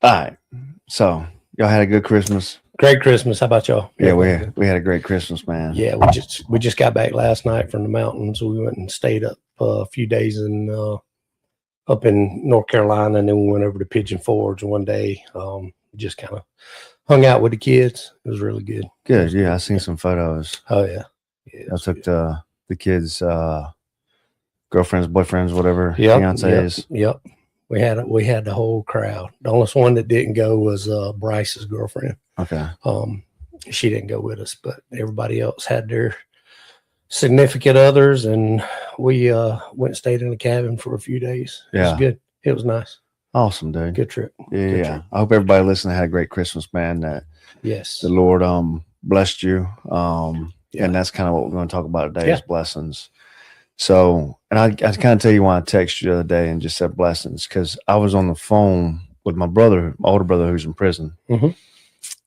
All right. So y'all had a good Christmas. Great Christmas. How about y'all? Yeah, we Everything had, good? we had a great Christmas, man. Yeah, we just got back last night from the mountains. We went and stayed up a few days in up in North Carolina, and then we went over to Pigeon Forge one day. Just kind of hung out with the kids. It was really good. It Good. was Yeah, I good. seen some photos. Oh yeah, yeah. It I was took good. the kids, girlfriends, boyfriends, whatever, Yep, yep, fiancés. yep. We had the whole crowd. The only one that didn't go was Bryce's girlfriend. Okay. Um, she didn't go with us, but everybody else had their significant others, and we went and stayed in the cabin for a few days. It was Yeah. good. It was nice. Awesome, dude. Good trip. Yeah, Good yeah. trip. I hope everybody listening had a great Christmas, man. That the Yes. Lord blessed you. Yeah. And that's kind of what we're going to talk about today Yeah. is blessings. So, and I kind of tell you why I texted you the other day and just said blessings because I was on the phone with my brother, my older brother, who's in prison, Mhm.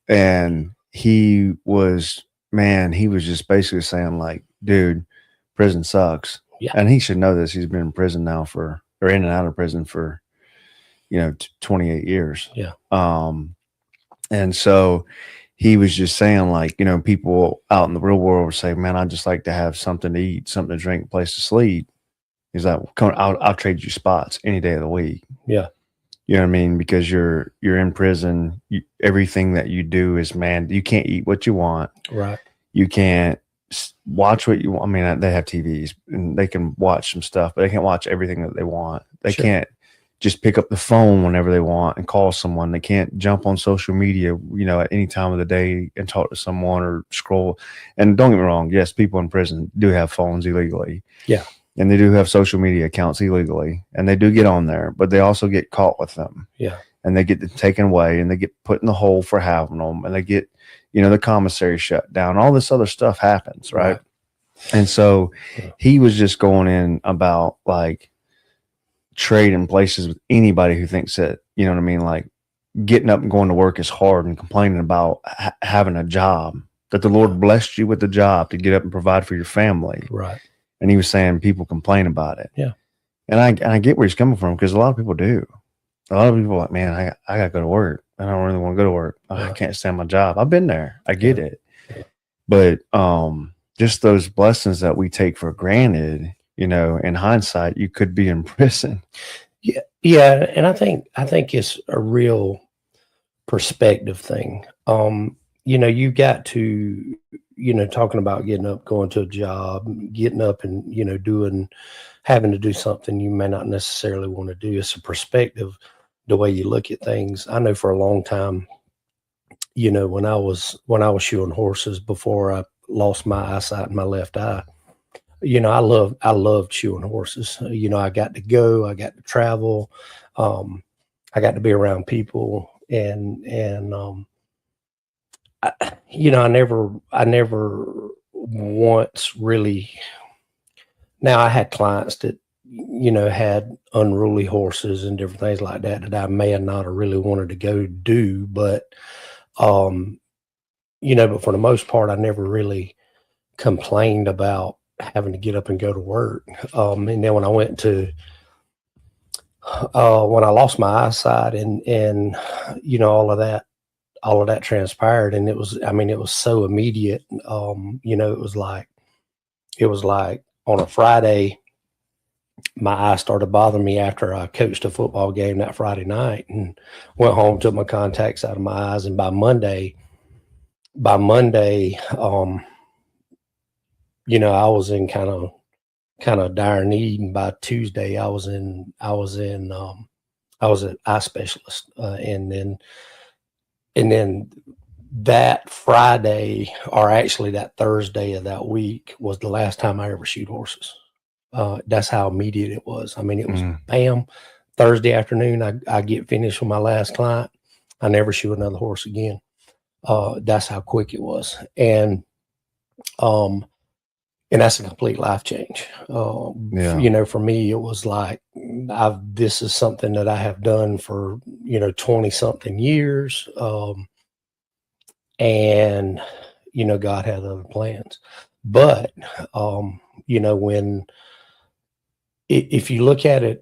and he was just basically saying like, dude, prison sucks, Yeah. and he should know this. He's been in prison now or in and out of prison for 28 years. Yeah. And so he was just saying, like, people out in the real world would say, man, I'd just like to have something to eat, something to drink, place to sleep. He's like, come, I'll trade you spots any day of the week. Yeah. You know what I mean? Because you're in prison. Everything that you do is, man, you can't eat what you want. Right. You can't watch what you want. I mean, they have TVs and they can watch some stuff, but they can't watch everything that they want. They Sure. can't just pick up the phone whenever they want and call someone. They can't jump on social media, at any time of the day and talk to someone or scroll. And don't get me wrong. Yes, people in prison do have phones illegally. Yeah. And they do have social media accounts illegally, and they do get on there, but they also get caught with them. Yeah. And they get taken away, and they get put in the hole for having them, and they get, the commissary shut down. All this other stuff happens, right? And so he was just going in about like trading places with anybody who thinks that, you know what I mean, like getting up and going to work is hard and complaining about having a job, that the Lord blessed you with the job to get up and provide for your family. Right. And he was saying people complain about it. Yeah. And I get where he's coming from because a lot of people do. A lot of people are like, man, I got to go to work. I don't really want to go to work. I can't stand my job. I've been there. I get it. Yeah. But just those blessings that we take for granted, in hindsight, you could be in prison. Yeah. Yeah. And I think it's a real perspective thing. You've got to, talking about getting up, going to a job, getting up and, having to do something you may not necessarily want to do. It's a perspective, the way you look at things. I know for a long time, when I was shoeing horses before I lost my eyesight in my left eye, I loved shoeing horses. I got to go, I got to travel, I got to be around people, and I never once really. Now I had clients that, had unruly horses and different things like that I may have not have really wanted to go do, but, but for the most part, I never really complained about having to get up and go to work. And then when I went to, when I lost my eyesight and all of that transpired, and it was so immediate. It was like on a Friday, my eye started bothering me after I coached a football game that Friday night, and went home, took my contacts out of my eyes. And by Monday, I was in kind of dire need. And by Tuesday, I was an eye specialist. And then that Friday, or actually that Thursday of that week, was the last time I ever shoot horses. That's how immediate it was. It was bam, Thursday afternoon, I get finished with my last client. I never shoot another horse again. That's how quick it was. And that's a complete life change. For me, it was like, this is something that I have done for, 20 something years. And, God had other plans, but, when, if you look at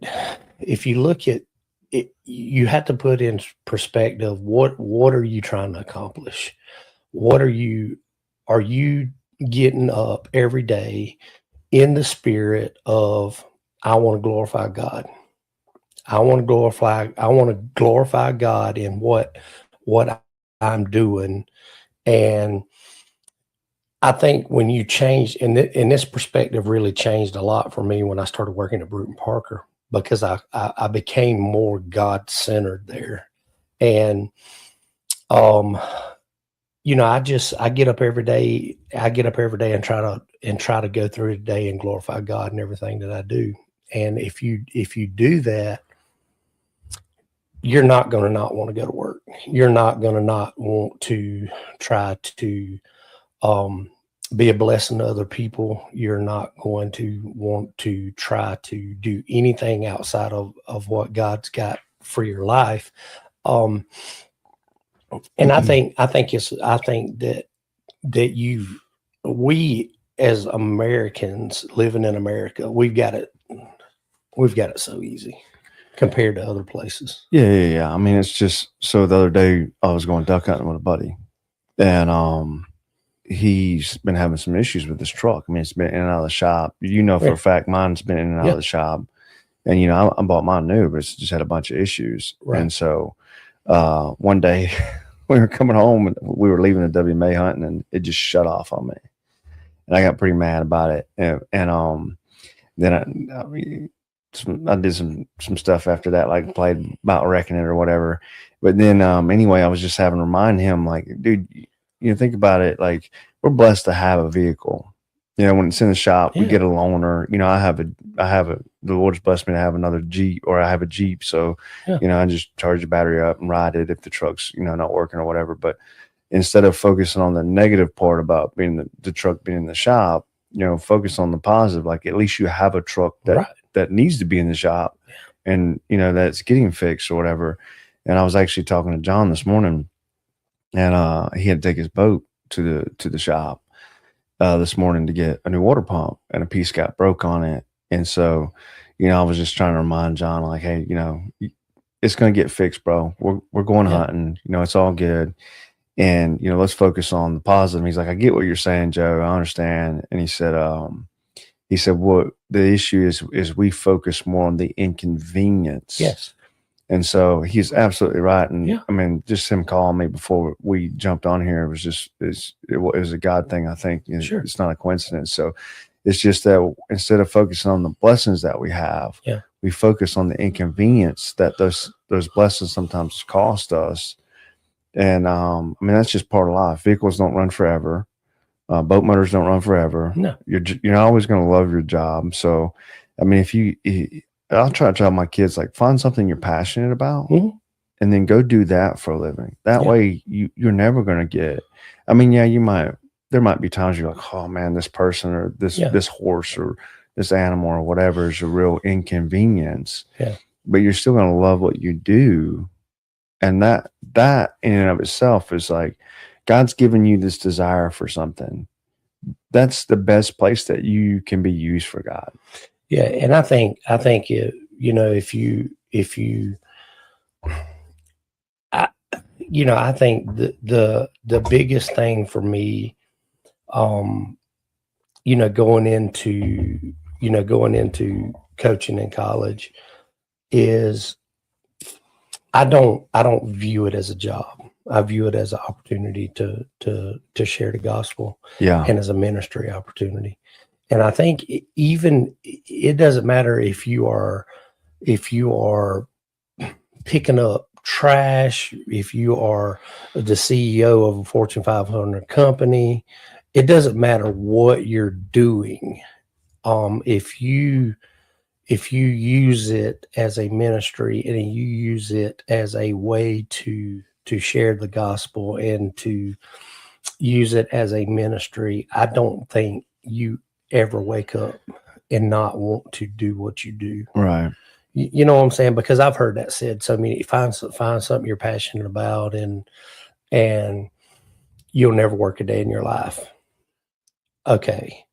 you have to put in perspective, what are you trying to accomplish? What are you getting up every day in the spirit of, I want to glorify God. I want to glorify God in what I'm doing. And I think when you change, and this perspective really changed a lot for me when I started working at Bruton Parker, because I became more God centered there. And I get up every day. And try to go through the day and glorify God in everything that I do. And if you do that, you're not going to not want to go to work. You're not going to not want to try to be a blessing to other people. You're not going to want to try to do anything outside of what God's got for your life. And I think that we as Americans living in America, we've got it so easy compared to other places. Yeah. I mean, it's just, so the other day I was going duck hunting with a buddy, and he's been having some issues with his truck. I mean, it's been in and out of the shop. For a fact, mine's been in and out of the shop. And I bought mine new, but it's just had a bunch of issues. Right. And so one day we were coming home and we were leaving the WMA hunting, and it just shut off on me. And I got pretty mad about it. And then I did some stuff after that, like played about wrecking it or whatever. But then anyway, I was just having to remind him, like, dude, think about it. Like, we're blessed to have a vehicle. When it's in the shop, we get a loaner. The Lord's blessed me to have another Jeep, or I have a Jeep. So, I just charge the battery up and ride it if the truck's, not working or whatever. But instead of focusing on the negative part about being the truck being in the shop, focus on the positive. Like, at least you have a truck that needs to be in the shop, and, that's getting fixed or whatever. And I was actually talking to John this morning, and he had to take his boat to the shop this morning to get a new water pump, and a piece got broke on it. And so, I was just trying to remind John, like, hey, it's going to get fixed, bro. We're going hunting, it's all good. And, let's focus on the positive. He's like, I get what you're saying, Joe. I understand. And he said, what the issue is we focus more on the inconvenience. Yes. And so he's absolutely right. And I mean, just him calling me before we jumped on here was just, it was a God thing. I think It's not a coincidence. So it's just that instead of focusing on the blessings that we have, we focus on the inconvenience that those blessings sometimes cost us. And I mean, that's just part of life. Vehicles don't run forever. Boat motors don't run forever. No, you're always going to love your job. So, I mean, I'll try to tell my kids, like, find something you're passionate about, and then go do that for a living. That way you're never going to get, I mean, there might be times you're like, oh man, this person or this horse or this animal or whatever is a real inconvenience. Yeah. But you're still going to love what you do. And that in and of itself is like, God's given you this desire for something. That's the best place that you can be used for God. Yeah. And I think if I think the biggest thing for me, going into coaching in college is I don't view it as a job. I view it as an opportunity to share the gospel, and as a ministry opportunity. And I think it doesn't matter if you are picking up trash, if you are the CEO of a Fortune 500 company, it doesn't matter what you're doing. If you use it as a ministry and you use it as a way to share the gospel and to use it as a ministry, I don't think you ever wake up and not want to do what you do. Right. You know what I'm saying? Because I've heard that said so many. Find something you're passionate about, and you'll never work a day in your life. Okay.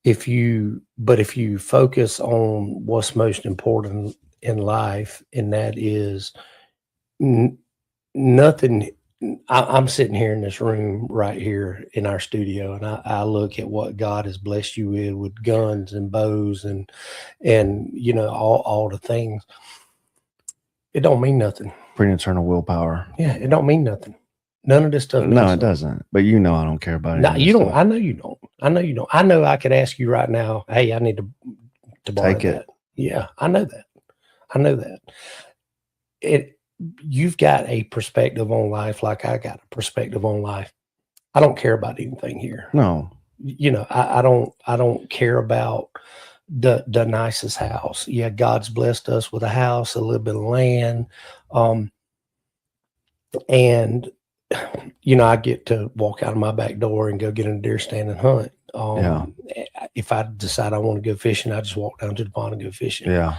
If you focus on what's most important in life, and that is nothing. I'm sitting here in this room right here in our studio, and I look at what God has blessed you with guns and bows and all the things. It don't mean nothing. Pre-eternal willpower. Yeah, it don't mean nothing. None of this stuff means No, it something. doesn't. But I don't care about it. No, you don't. I know you don't. I know I could ask you right now, hey, I need to borrow Take it. that. Yeah, I know that. You've got a perspective on life like I got a perspective on life. I don't care about anything here. No. I don't care about the nicest house. Yeah, God's blessed us with a house, a little bit of land. And I get to walk out of my back door and go get in a deer stand and hunt. If I decide I want to go fishing, I just walk down to the pond and go fishing. Yeah.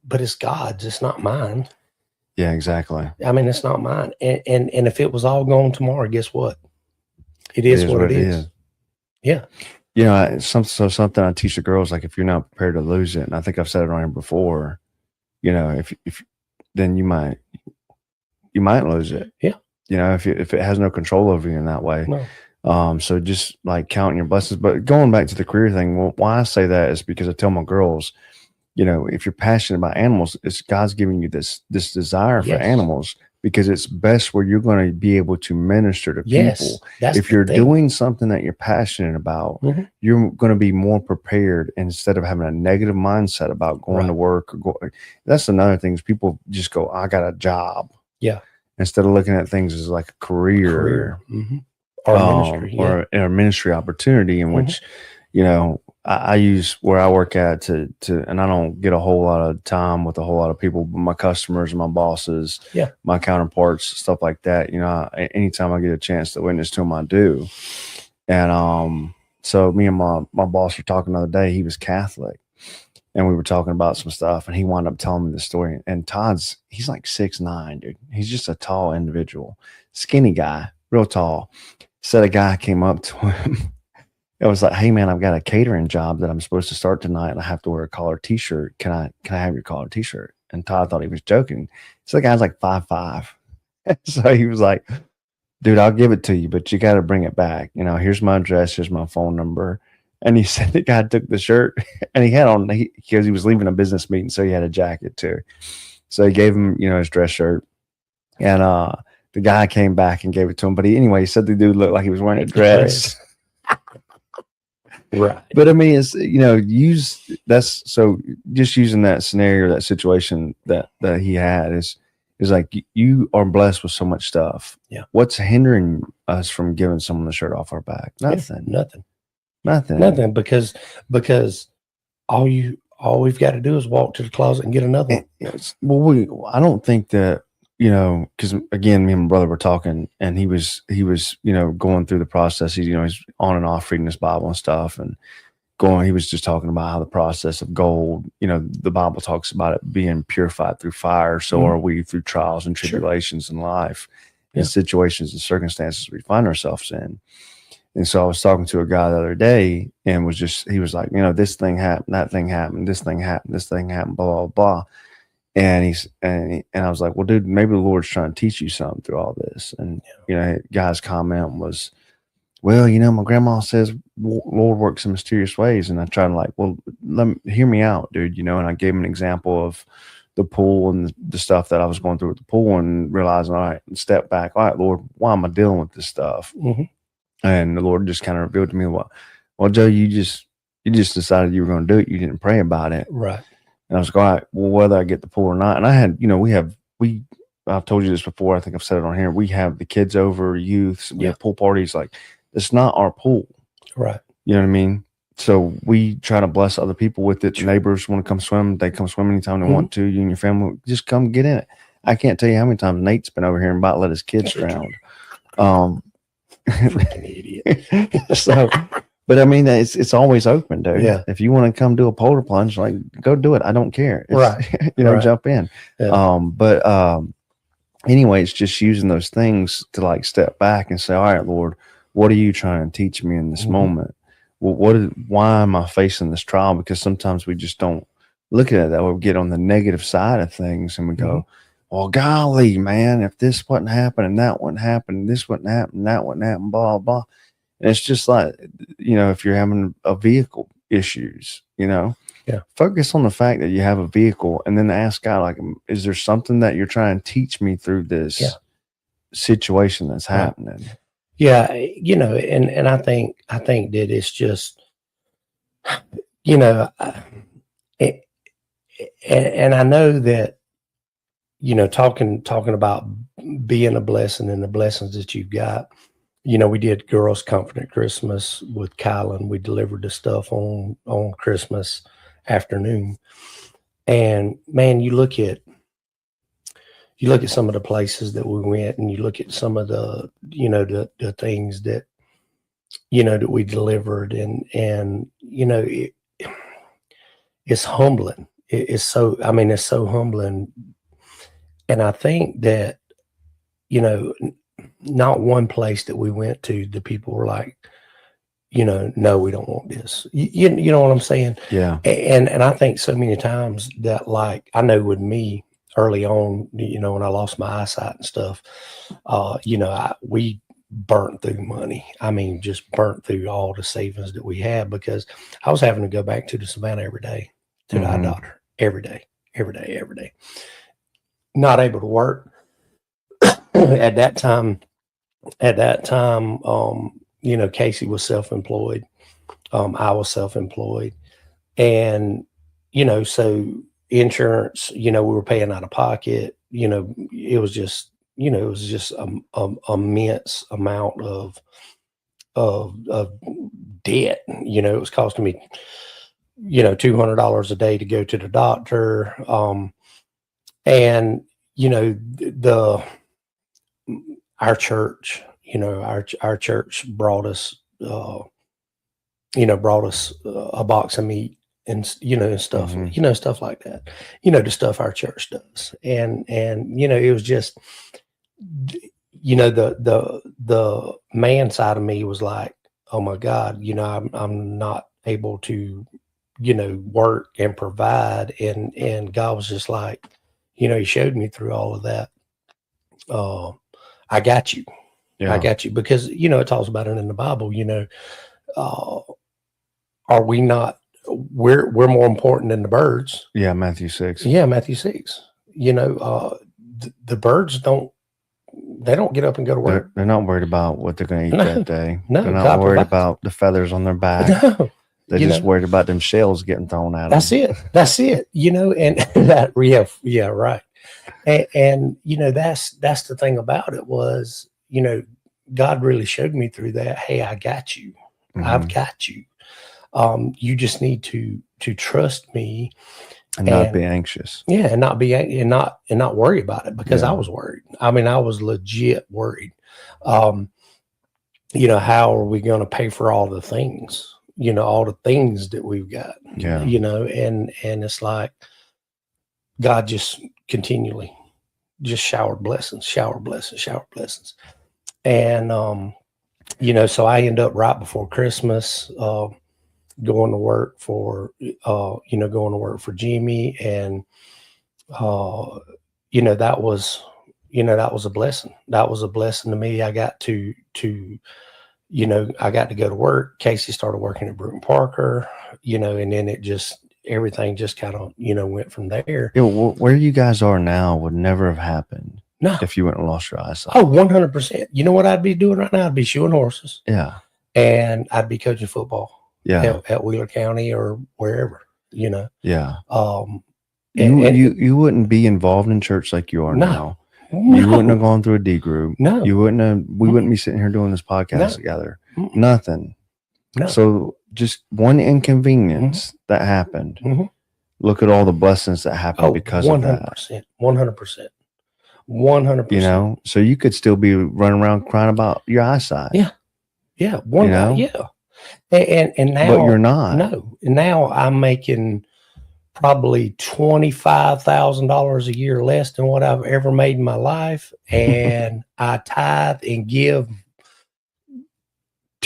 But it's God's, it's not mine. Yeah, exactly. I mean, it's not mine. And if it was all gone tomorrow, guess what? It is what it is. Yeah. Something I teach the girls, like if you're not prepared to lose it, and I think I've said it on here before, if then you might lose it. Yeah. If it has no control over you in that way. No. So just like counting your blessings. But going back to the career thing, well, why I say that is because I tell my girls, if you're passionate about animals, it's God's giving you this desire for animals, because it's best where you're going to be able to minister to people. If you're doing something that you're passionate about, you're going to be more prepared instead of having a negative mindset about going to work. That's another thing is people just go, I got a job. Yeah. Instead of looking at things as like a career. Or ministry. Or a ministry opportunity in which, I use where I work at and I don't get a whole lot of time with a whole lot of people, but my customers, my bosses, my counterparts, stuff like that. Anytime I get a chance to witness to them, I do. And so me and my boss were talking the other day. He was Catholic, and we were talking about some stuff, and he wound up telling me the story. And he's like 6'9", dude. He's just a tall individual, skinny guy, real tall. Said a guy came up to him. It was like, hey man, I've got a catering job that I'm supposed to start tonight, and I have to wear a collared t-shirt. Can I have your collared t-shirt? And Todd thought he was joking. So the guy's like 5'5". So he was like, dude, I'll give it to you, but you got to bring it back. Here's my address, here's my phone number. And he said the guy took the shirt, and he had on, because he was leaving a business meeting, so he had a jacket too. So he gave him, his dress shirt, and the guy came back and gave it to him. But he said the dude looked like he was wearing a dress. Right. But I mean, it's, just using that scenario, that situation that he had is like, you are blessed with so much stuff. Yeah. What's hindering us from giving someone the shirt off our back? Nothing. Yeah, nothing. Because all we've got to do is walk to the closet and get another one. Well, I don't think that, because again, me and my brother were talking, and he was, going through the process. He's on and off reading his Bible and stuff, and he was just talking about how the process of gold, the Bible talks about it being purified through fire. So are we through trials and tribulations in life, and situations and circumstances we find ourselves in. And so I was talking to a guy the other day, and he was like, this thing happened, that thing happened, this thing happened, this thing happened, blah, blah, blah. And I was like, well, dude, maybe the Lord's trying to teach you something through all this. And, guy's comment was, well, my grandma says Lord works in mysterious ways. And I tried to well, hear me out, dude, and I gave him an example of the pool and the stuff that I was going through with the pool, and realizing, all right, step back. All right, Lord, why am I dealing with this stuff? And the Lord just kind of revealed to me, well, Joe, you just decided you were going to do it. You didn't pray about it. Right. And I was like, all right, well, whether I get the pool or not. And I had, I've told you this before. I think I've said it on here. We have the kids over, youths. We have pool parties. Like, it's not our pool. Right. You know what I mean? So we try to bless other people with it. Neighbors want to come swim. They come swim anytime they want to. You and your family, just come get in it. I can't tell you how many times Nate's been over here and about let his kids drown. Freaking idiot. So, but I mean, it's always open, dude. Yeah. If you want to come do a polar plunge, go do it. I don't care. Right. Jump in. Yeah. Anyway, it's just using those things to step back and say, all right, Lord, what are you trying to teach me in this moment? well, why am I facing this trial? Because sometimes we just don't look at it that way. We get on the negative side of things and we go, well, golly, man, if this wouldn't happen and that wouldn't happen, and this wouldn't happen, and that wouldn't happen, blah, blah. And it's just like, if you're having a vehicle issues, focus on the fact that you have a vehicle and then ask God, like, is there something that you're trying to teach me through this situation that's happening? Yeah. And I think that it's just, and I know that, talking about being a blessing and the blessings that you've got, we did Girls Comfort at Christmas with Kylan. We delivered the stuff on Christmas afternoon. And man, you look at some of the places that we went, and you look at some of the, the things that, that we delivered, and it's humbling. It's so humbling. And I think that, not one place that we went to, the people were like, no, we don't want this. You know what I'm saying? Yeah. And I think so many times that, like, I know with me early on, when I lost my eyesight and stuff, we burnt through money. I mean, just burnt through all the savings that we had, because I was having to go back to the Savannah every day to the eye doctor every day. Not able to work at that time. Casey was self-employed. I was self-employed, and, so insurance, we were paying out of pocket, it was just, a immense amount of debt. It was costing me, $200 a day to go to the doctor. And, our church, our church brought us a box of meat and, and stuff, stuff like that, the stuff our church does. And, it was just, the man side of me was like, oh my God, I'm not able to, work and provide. And God was just like, he showed me through all of that. I got you. Yeah. I got you, because, it talks about it in the Bible, are we not, we're more important than the birds. Yeah. Matthew 6. Yeah. Matthew 6, the birds don't get up and go to work. They're not worried about what they're going to eat that day. No, they're not worried about the feathers on their back. No. They're just worried about them shells getting thrown at them. That's it. And that, yeah, right. And that's the thing about it was, God really showed me through that. Hey, I got you. I've got you. You just need to trust me and not be anxious. Yeah. And not worry about it, because I was worried. I mean, I was legit worried. How are we going to pay for all the things, all the things that we've got, and it's like God just continually just showered blessings. And, so I end up right before Christmas, going to work for Jimmy. And, that was a blessing. That was a blessing to me. I got to go to work. Casey started working at Bruton Parker, and then everything just kind of, went from there. Where you guys are now would never have happened. No. If you went and lost your eyesight. Oh, 100%. You know what I'd be doing right now? I'd be shoeing horses. Yeah. And I'd be coaching football. Yeah. At Wheeler County or wherever, Yeah. You wouldn't be involved in church like you are now. No. You wouldn't have gone through a D group. No. We wouldn't be sitting here doing this podcast together. Nothing. No. So just one inconvenience that happened. Look at all the blessings that happened because of that. 100%. 100%. So you could still be running around crying about your eyesight. Yeah. Yeah. Yeah. And now, but you're not. No. And now I'm making probably $25,000 a year less than what I've ever made in my life. And I tithe and give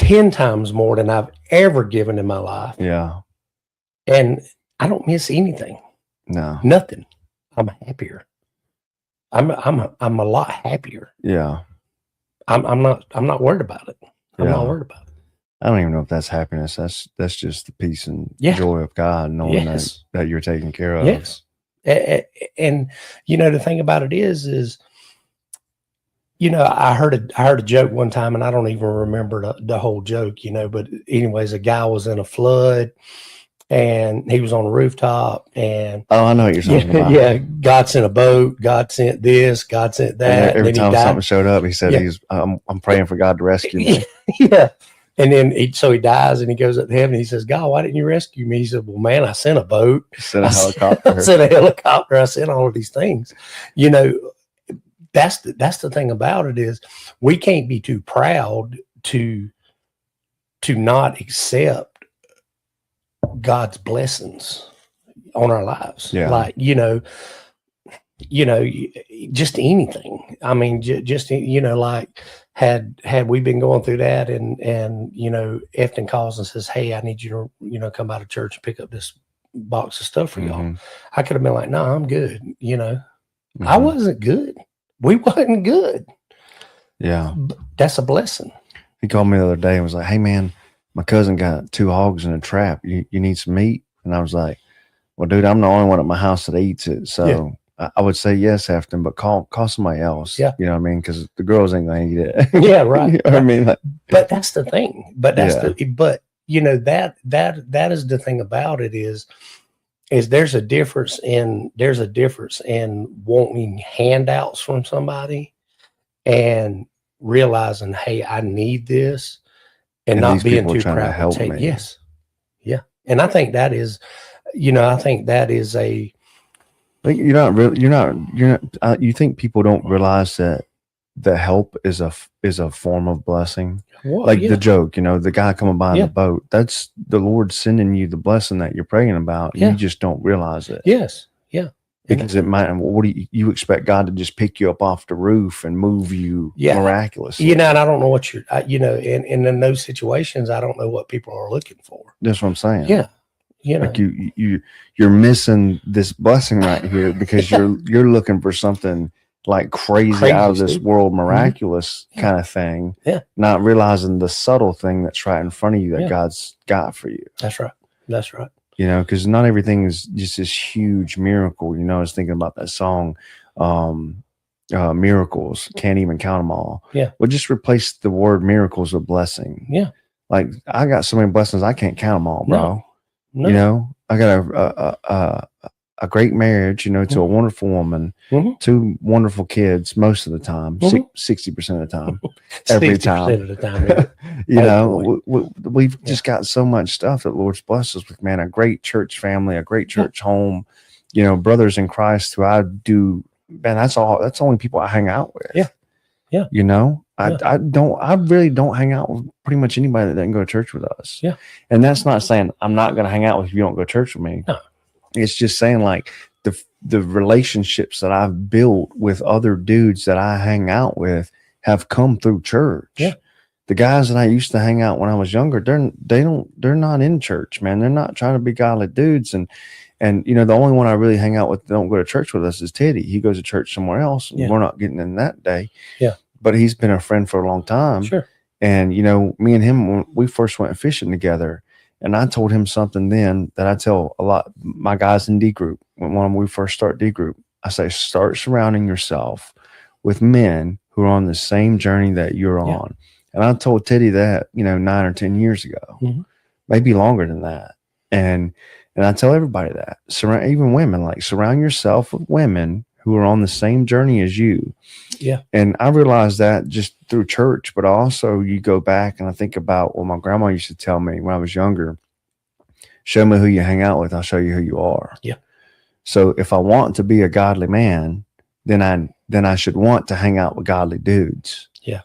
10 times more than I've ever given in my life. Yeah. And I don't miss anything. No. Nothing. I'm happier. I'm a lot happier. Yeah. I'm not worried about it. I'm Yeah. not worried about it. I don't even know if that's happiness. That's just the peace and Yeah. joy of God, knowing Yes. that you're taken care of. Yes. And you know, the thing about it is, you know, I heard a joke one time, and I don't even remember the whole joke, you know, but anyways, a guy was in a flood and he was on a rooftop, and Oh, I know what you're talking about. yeah, God sent a boat, God sent this, God sent that. And every and then time he died. something showed up, he said, I'm praying for God to rescue me. Yeah. And then so he dies, and he goes up to heaven. And he says, God, why didn't you rescue me? He said, well, man, I sent a boat. Sent a helicopter. I sent a helicopter. I sent all of these things. You know, that's the thing about it is we can't be too proud to not accept God's blessings on our lives. Yeah. Like, you know, just anything. I mean, just, you know, like had we been going through that and, you know, Efton calls and says, hey, I need you to, you know, come out of church and pick up this box of stuff for y'all. I could have been like, no, I'm good. You know, I wasn't good. We wasn't good. Yeah. But that's a blessing. He called me the other day and was like, hey man, my cousin got 2 hogs in a trap. You need some meat? And I was like, well, dude, I'm the only one at my house that eats it. So I would say yes, Efton, but call somebody else. Yeah. You know what I mean? Because the girls ain't gonna eat it. Yeah, right. You know what I mean? Like, but that's the thing. But you know, that is the thing about it is there's a difference in wanting handouts from somebody and realizing, hey, I need this, and not being too proud to help me. Yes. Yeah. And I think that is, you know, a, you think people don't realize that the help is a form of blessing. Well, like the joke, you know, the guy coming by in the boat, that's the Lord sending you the blessing that you're praying about. You just don't realize it. Yes. Yeah. Because it might, what do you expect God to just pick you up off the roof and move you miraculously? You know, and I don't know what you know, and in those situations, I don't know what people are looking for. That's what I'm saying. Yeah. You know, like you're missing this blessing right here because you're looking for something like crazy out of this world, miraculous kind of thing. Yeah. Not realizing the subtle thing that's right in front of you that God's got for you. That's right. That's right. You know, because not everything is just this huge miracle. You know, I was thinking about that song, Miracles, can't even count them all. Yeah. Well, just replace the word miracles with blessing. Yeah. Like I got so many blessings, I can't count them all, bro. No. You know, I got a great marriage, you know, to a wonderful woman, 2 wonderful kids most of the time, 60% of the time, every time. Of the time, you know, we've just got so much stuff that Lord's blessed us with, man. A great church family, a great church home, you know, brothers in Christ who I do, man, that's the only people I hang out with. Yeah. Yeah. You know, I really don't hang out with pretty much anybody that doesn't go to church with us. Yeah. And that's not saying I'm not going to hang out with you if you don't go to church with me. No. It's just saying like the relationships that I've built with other dudes that I hang out with have come through church. Yeah. The guys that I used to hang out when I was younger, they're not in church, man. They're not trying to be godly dudes. And you know, the only one I really hang out with that don't go to church with us is Teddy. He goes to church somewhere else. And we're not getting in that day. Yeah. But he's been a friend for a long time. Sure. And you know, me and him, when we first went fishing together, and I told him something then that I tell a lot my guys in D group when we first start D group. I say, start surrounding yourself with men who are on the same journey that you're on. And I told Teddy that, you know, 9 or 10 years ago, maybe longer than that. And I tell everybody that, even women, like surround yourself with women who are on the same journey as you. Yeah. And I realized that just through church, but also you go back and I think about what my grandma used to tell me when I was younger, show me who you hang out with, I'll show you who you are. Yeah. So if I want to be a godly man, then I should want to hang out with godly dudes. Yeah.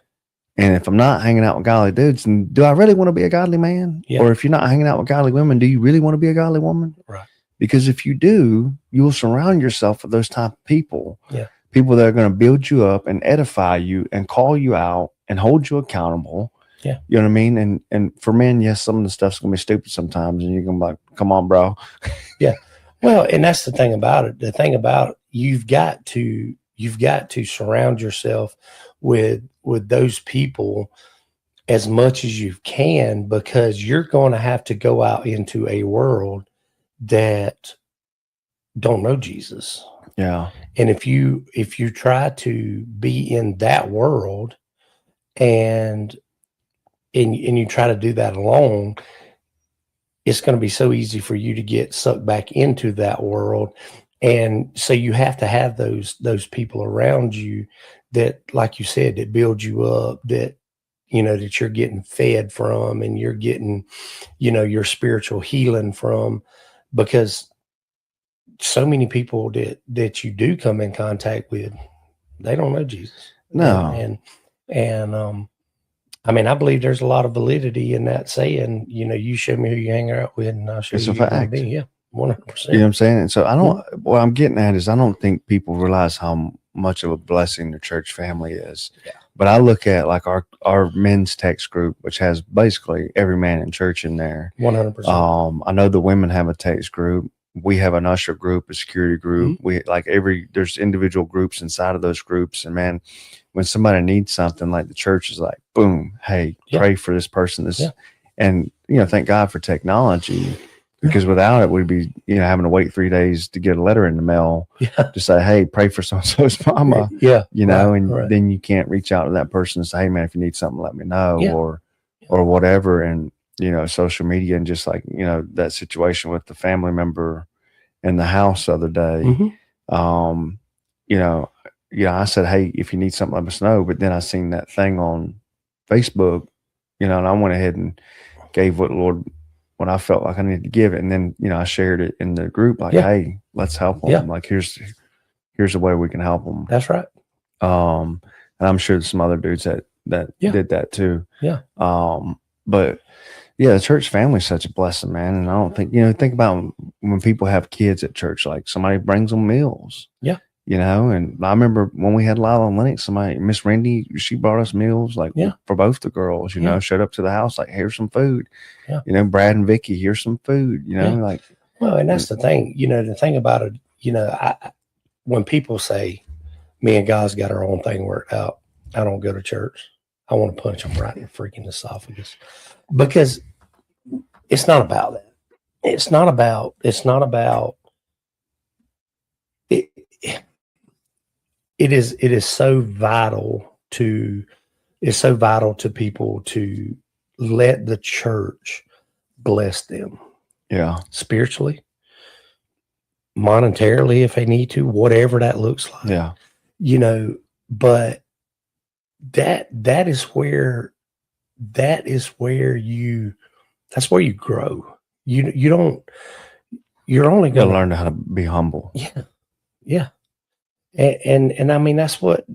And if I'm not hanging out with godly dudes, then do I really want to be a godly man? Yeah. Or if you're not hanging out with godly women, do you really want to be a godly woman? Right. Because if you do, you will surround yourself with those type of people. Yeah. People that are going to build you up and edify you and call you out and hold you accountable. Yeah. You know what I mean? And for men, yes, some of the stuff's gonna be stupid sometimes, and you're gonna be like, come on, bro. Yeah. Well, and that's the thing about it. The thing about you've got to surround yourself with those people as much as you can, because you're going to have to go out into a world that don't know Jesus. Yeah. And if you try to be in that world and you try to do that alone, it's going to be so easy for you to get sucked back into that world. And so you have to have those people around you that, like you said, that build you up, that, that you're getting fed from, and you're getting, your spiritual healing from, because so many people that you do come in contact with, they don't know Jesus. No. And I mean, I believe there's a lot of validity in that saying, you show me who you hang out with and I'll show It's you a who you're gonna fact. be. Yeah, 100%. You know what I'm saying? And so I don't, what I'm getting at is I don't think people realize how much of a blessing the church family is. Yeah. But I look at like our men's text group, which has basically every man in church in there. 100%. I know the women have a text group. We have an usher group, a security group. Mm-hmm. We like there's individual groups inside of those groups. And man, when somebody needs something, like the church is like, boom, hey, pray for this person. And thank God for technology, because without it, we'd be having to wait 3 days to get a letter in the mail to say, hey, pray for so and so's mama. Right. Then you can't reach out to that person and say, hey man, if you need something, let me know, or whatever. And social media, and just like that situation with the family member in the house the other day. I said, hey, if you need something, let us know. But then I seen that thing on Facebook, and I went ahead and gave what I felt like I needed to give it. And then, I shared it in the group, like, hey, let's help them. Yeah. Like, here's a way we can help them. That's right. And I'm sure there's some other dudes that did that too. Yeah. But yeah, the church family is such a blessing, man. And I don't think, think about when people have kids at church, like somebody brings them meals. Yeah. And I remember when we had Lila and Lennox, Miss Randy, she brought us meals, like for both the girls, showed up to the house, like, here's some food. Yeah. Brad and Vicky, here's some food, like. Well, and that's the thing, the thing about it, when people say, me and God's got our own thing worked out, I don't go to church, I want to punch them right in the freaking esophagus, because it's not about that. It is so vital to people to let the church bless them. Yeah. Spiritually, monetarily, if they need to, whatever that looks like. Yeah. But that is where you grow. You're only going to learn how to be humble. Yeah. Yeah. And I mean, that's what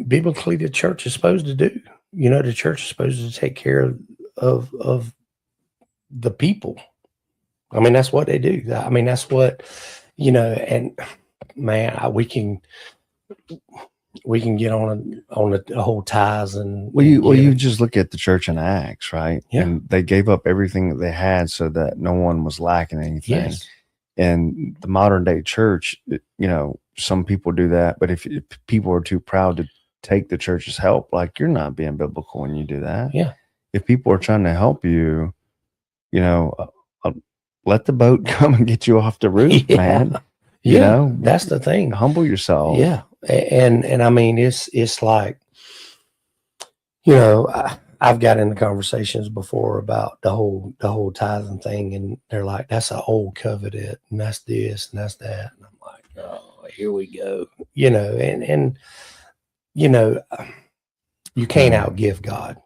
biblically the church is supposed to do. The church is supposed to take care of the people. I mean, that's what they do. I mean, that's what, and man, we can get on the whole tithes and. You just look at the church in Acts, right? Yeah. And they gave up everything that they had so that no one was lacking anything. Yes. And the modern day church, some people do that, but if people are too proud to take the church's help, like, you're not being biblical when you do that. Yeah. If people are trying to help you, let the boat come and get you off the roof, man. That's the thing. Humble yourself. Yeah. And I mean, it's like, I've got into conversations before about the whole tithing thing, and they're like, that's an old covenant, and that's this and that's that. And I'm like, oh, here we go. And you can't outgive God.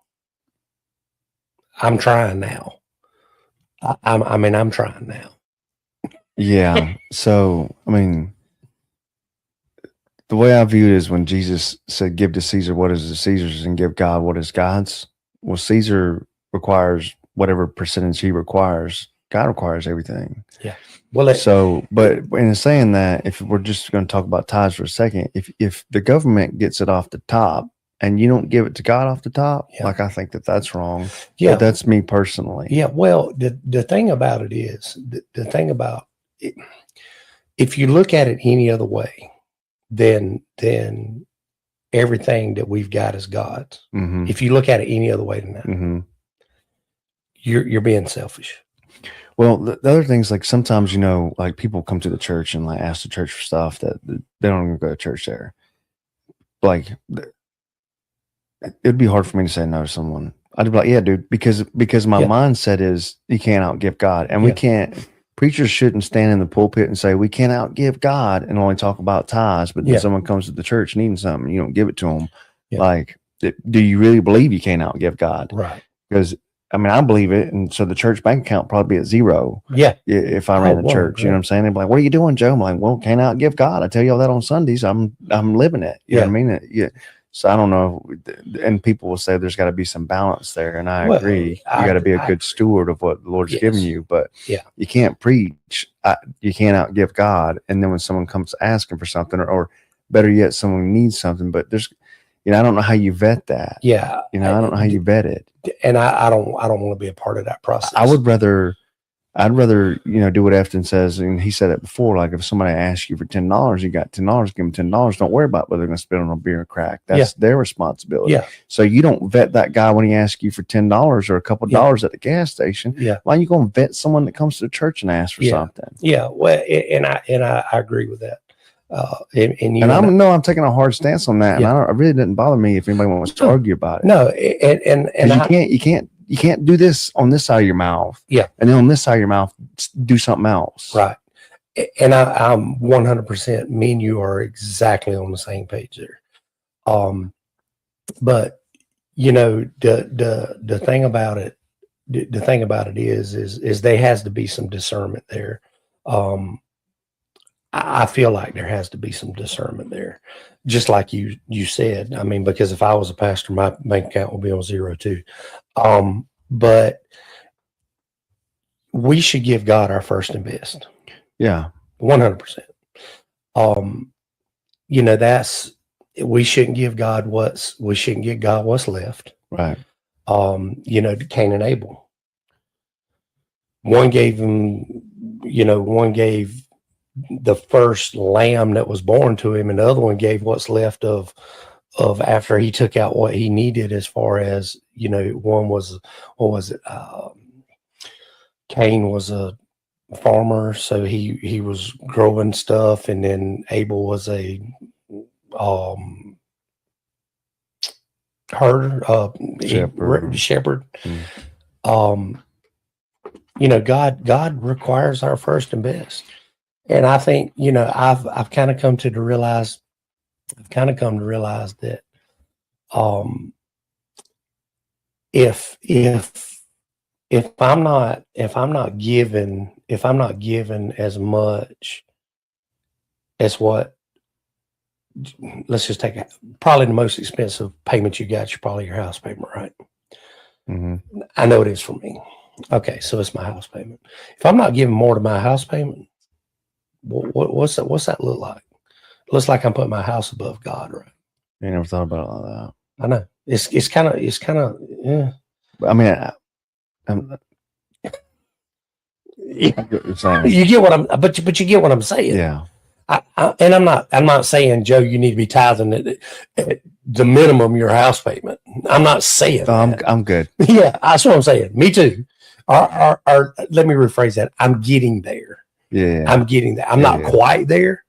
I'm trying now. I'm trying now. Yeah. So, I mean, the way I view it is when Jesus said, give to Caesar what is Caesar's and give God what is God's. Well, Caesar requires whatever percentage he requires. God requires everything. Yeah. Well, but in saying that, if we're just going to talk about tithes for a second, if the government gets it off the top and you don't give it to God off the top, Yeah. like I think that's wrong. Yeah. But that's me personally. Yeah. Well, the thing about it is the thing about it, if you look at it any other way, then everything that we've got is God's. Mm-hmm. If you look at it any other way than that, Mm-hmm. you're being selfish. Well, the other things, like sometimes, like people come to the church and like ask the church for stuff that they don't even go to church there. Like, it'd be hard for me to say no to someone. I'd be like, yeah, dude, because my mindset is you can't outgive God, and we can't. Preachers shouldn't stand in the pulpit and say we can't outgive God and only talk about tithes. But then someone comes to the church needing something, you don't give it to them. Yeah. Like, do you really believe you can't outgive God? Right. Because I mean, I believe it, and so the church bank account probably be at zero. Yeah. If I ran the church, you know what I'm saying? They'd be like, "What are you doing, Joe?" I'm like, "Well, can't outgive God. I tell you all that on Sundays. I'm living it. You know what I mean? Yeah. So I don't know, and people will say there's got to be some balance there, and I agree. You got to be a good steward of what the Lord's given you, but you can't preach. You can't outgive God, and then when someone comes asking for something, or better yet, someone needs something, but there's, I don't know how you vet that. Yeah, I don't know how you vet it, and I don't want to be a part of that process. I'd rather, do what Efton says, and he said it before, like if somebody asks you for $10, you got $10, give them $10. Don't worry about whether they're going to spend it on beer or crack. That's their responsibility. Yeah. So you don't vet that guy when he asks you for $10 or a couple of dollars at the gas station. Yeah. Why are you going to vet someone that comes to the church and asks for something? Yeah. Well, and I agree with that. I'm taking a hard stance on that, and it really didn't bother me if anybody wants to argue about it. No, and you can't do this on this side of your mouth. Yeah. And then on this side of your mouth, do something else. Right. And I'm 100%, me and you are exactly on the same page there. But the thing about it, is there has to be some discernment there. I feel like there has to be some discernment there, just like you said. I mean, because if I was a pastor, my bank account would be on zero too. But we should give God our first and best. Yeah, 100%. That's, we shouldn't give God what's left. Right. Cain and Abel. One gave the first lamb that was born to him, and the other one gave what's left of after he took out what he needed, as far as, one was, what was it? Cain was a farmer, so he was growing stuff, and then Abel was a herder, shepherd. God requires our first and best. And I think, I've kind of come to realize that if I'm not given as much as what, let's just take probably the most expensive payment you got, you're probably your house payment, right? Mm-hmm. I know it is for me. Okay, so it's my house payment. If I'm not giving more to my house payment, what's that look like? It looks like I'm putting my house above God, right? You never thought about it like that. I know. It's kind of yeah. I mean, you get what but you get what I'm saying. Yeah. And I'm not saying, Joe, you need to be tithing at the minimum your house payment. I'm not saying that. I'm good. Yeah, that's what I'm saying. Me too. Let me rephrase that. I'm getting there. Yeah. I'm getting there. I'm not quite there,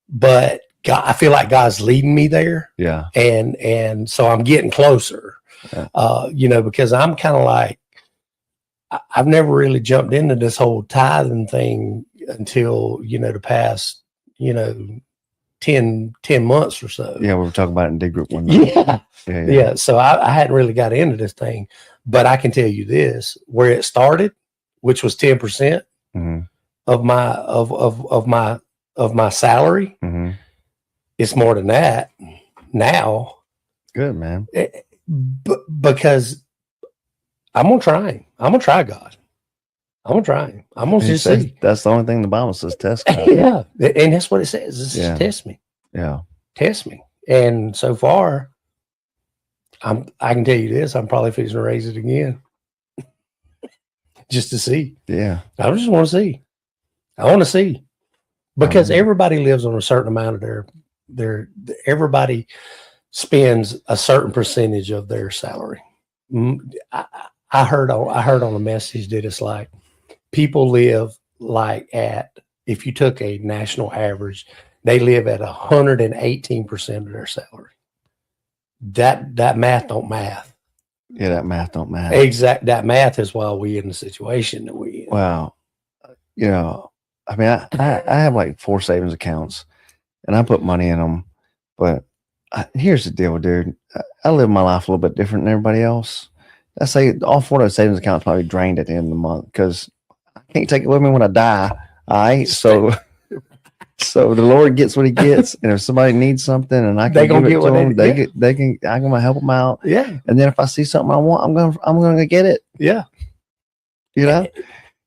but God, I feel like God's leading me there. Yeah. And so I'm getting closer. Yeah. Because I'm kind of like, I've never really jumped into this whole tithing thing until, the past, 10 months or so. Yeah, we were talking about it in D group one night. Yeah. So I hadn't really got into this thing, but I can tell you this, where it started, which was 10% of my salary. Mm-hmm. It's more than that now. Good, man. Because I'm gonna try. I'm gonna try God. I'm gonna try him. I'm gonna just see. That's the only thing the Bible says, test God. Yeah, and that's what it says. It says test me. Yeah, test me. And so far, I can tell you this, I'm probably fixing to raise it again just to see. Yeah. I just want to see. I want to see because everybody lives on a certain amount of everybody spends a certain percentage of their salary. I heard on a message that it's like people live like if you took a national average, they live at 118% of their salary. That math don't math. Yeah, that math don't math. That math is why we in the situation that we in. Wow. You know, I mean, I have like 4 savings accounts and I put money in them, but here's the deal, dude. I live my life a little bit different than everybody else. I say all 4 of those savings accounts probably drained at the end of the month because I can't take it with me when I die. All right. So the Lord gets what he gets. And if somebody needs something and I can give it to them, I'm going to help them out. Yeah. And then if I see something I want, I'm going to get it. Yeah. You know?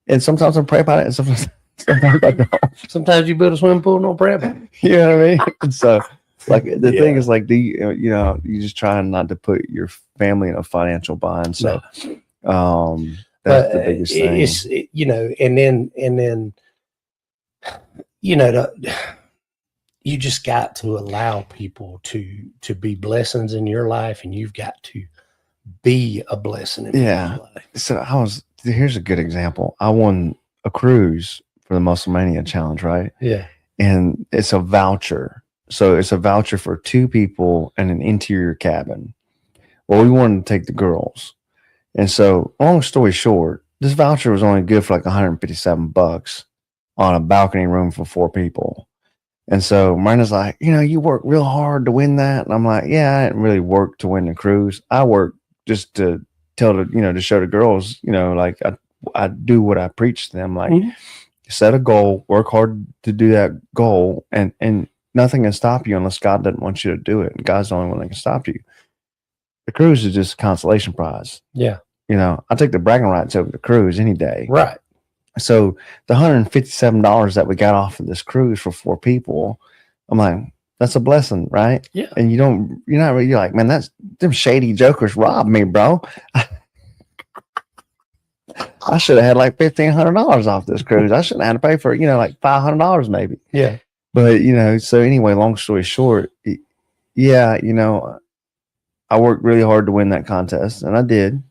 And sometimes I pray about it and sometimes I don't. Sometimes you build a swimming pool, no pray about it. You know what I mean? And so like the thing is like you just try not to put your family in a financial bind. So that's the biggest thing. It's and then you just got to allow people to be blessings in your life, and you've got to be a blessing in your life. So here's a good example. I won a cruise for the Muscle Mania Challenge, right? Yeah. And it's a voucher. So it's a voucher for 2 people and an interior cabin. Well, we wanted to take the girls. And so long story short, this voucher was only good for like $157 on a balcony room for 4 people. And so Miranda's like, you work real hard to win that. And I'm like, yeah, I didn't really work to win the cruise. I worked just to to show the girls, like I do what I preach to them. Like set a goal, work hard to do that goal, and nothing can stop you unless God doesn't want you to do it. And God's the only one that can stop you. The cruise is just a consolation prize. Yeah. I take the bragging rights over the cruise any day. Right. So the $157 that we got off of this cruise for 4 people, I'm like, that's a blessing, right? Yeah. And you're like, man, them shady jokers robbed me, bro. I should have had like $1,500 off this cruise. I shouldn't have had to pay for, like $500 maybe. Yeah. But, so anyway, long story short, I worked really hard to win that contest, and I did.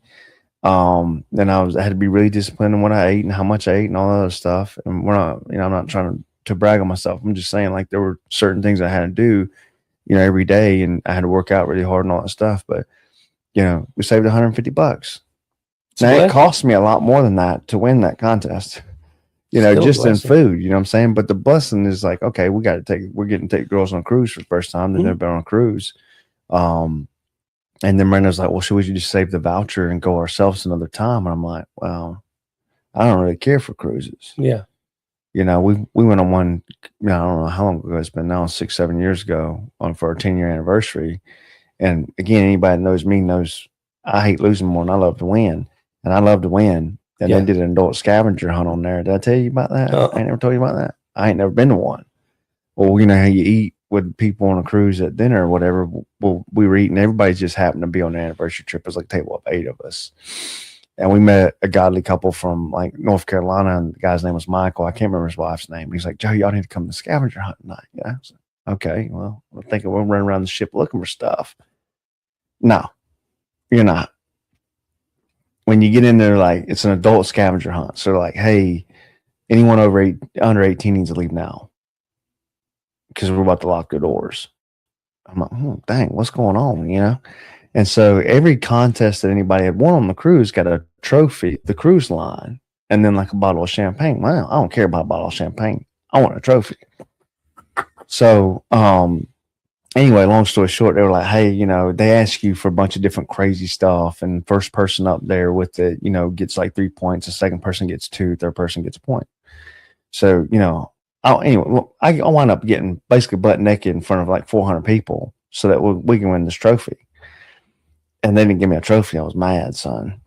Then I had to be really disciplined in what I ate and how much I ate and all that other stuff. And we're not, I'm not trying to brag on myself. I'm just saying like there were certain things I had to do, every day, and I had to work out really hard and all that stuff. But, we saved $150. Now it cost me a lot more than that to win that contest, just in food, you know what I'm saying? But the blessing is like, okay, we're getting to take girls on a cruise for the first time. They've never been on a cruise. And then Brenda's like, well, should we just save the voucher and go ourselves another time? And I'm like, well, I don't really care for cruises. Yeah. We went on one, I don't know how long ago it's been now, 6-7 years ago for our 10-year anniversary. And again, anybody that knows me knows I hate losing more than I love to win. And I love to win. And they did an adult scavenger hunt on there. Did I tell you about that? I ain't never told you about that. I ain't never been to one. Well, how you eat with people on a cruise at dinner or whatever. Well, we were eating. Everybody just happened to be on the anniversary trip. It was like a table of 8 of us. And we met a godly couple from like North Carolina, and the guy's name was Michael. I can't remember his wife's name. He's like, Joe, y'all need to come to the scavenger hunt tonight. Yeah. I was like, okay, well, I'm thinking we'll run around the ship looking for stuff. No, you're not. When you get in there, like it's an adult scavenger hunt. So like, hey, anyone under 18 needs to leave now because we're about to lock the doors. I'm like, dang, what's going on? And so every contest that anybody had won on the cruise got a trophy, the cruise line, and then like a bottle of champagne. Well, I don't care about a bottle of champagne. I want a trophy. So, anyway, long story short, they were like, hey, they ask you for a bunch of different crazy stuff. And first person up there with it, gets like 3 points. The second person gets 2. Third person gets a point. So, I wind up getting basically butt naked in front of like 400 people so that we can win this trophy. And they didn't give me a trophy. I was mad, son.